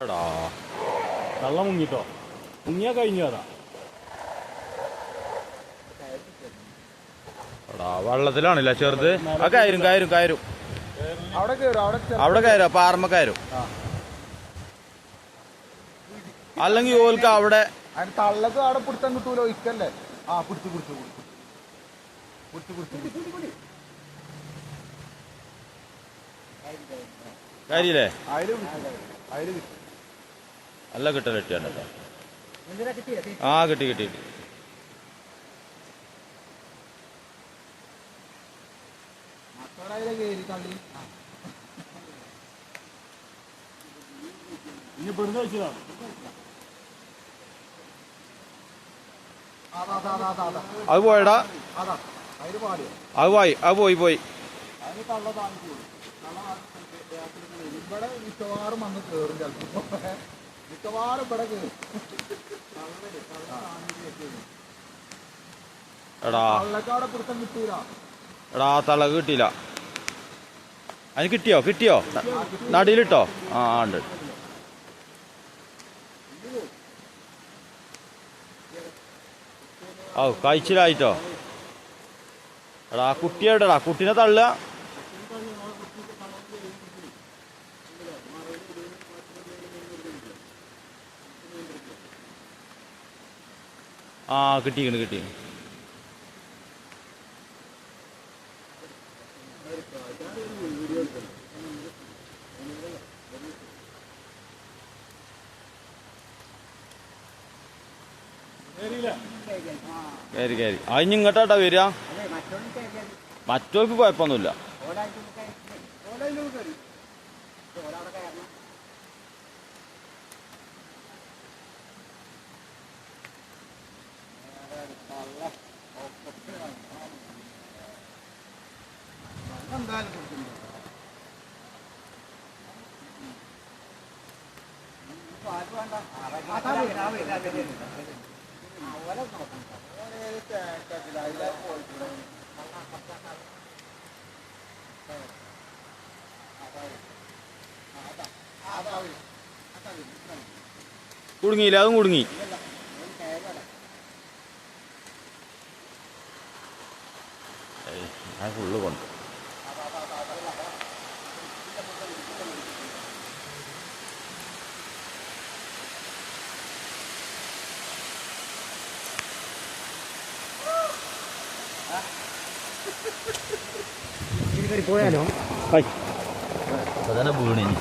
എടാ വെള്ളം മുങ്ങിട്ടോ, മുങ്ങിയാ കഴിഞ്ഞു അതാ. എടാ വെള്ളത്തിലാണില്ല ചെറുത്. ആ കയറും കയറും കയറും അവിടെ കയറും, പാറമ്മ കയറും. അല്ലെങ്കിൽ ഓൽക്ക് അവിടെ തള്ളത് അവിടെ പിടുത്തം കിട്ടൂലോ, ഇക്കല്ലേ. ആ പിടിച്ചു പിടിച്ചു പിടിച്ചു പിടിച്ചു കാര്യല്ലേ? അതില് നല്ല കിട്ടൽ കിട്ടിയാണ്. ആ കിട്ടി കിട്ടി കിട്ടി. ഇനി പെടുന്ന വെച്ചതാണ്. അത് പോയടാ, അത് പോയി, അത് പോയി പോയി. ഇവിടെ മിക്കവാറും വന്ന് കയറും, ചിലപ്പോ മിക്കവാറും ഇവിടെ കയറും. എടാ തള്ളക്കാടെ പിടുത്തം കിട്ടൂല. എടാ തളക് കിട്ടിയില്ല. അതിന് കിട്ടിയോ? കിട്ടിയോ? നടിയിലിട്ടോ? ആ ഉണ്ട്. ഓ കഴിച്ചിലായിട്ടോ. എടാ കുട്ടി എവിടെടാ? കുട്ടീനെ തള്ളുക. ആ കിട്ടിക്കണ് കിട്ടിക്കണ്. കയറി കയറി. അതിന് ഇങ്ങോട്ടാ വരിക. മറ്റവർക്ക് കുഴപ്പമൊന്നുമില്ല. കുടുങ്ങിയില്ല, അതും കുടുങ്ങി. ഞാൻ ഫുള്ള് കൊണ്ട് പോയാലോ. അതന്നെ വീണിനി.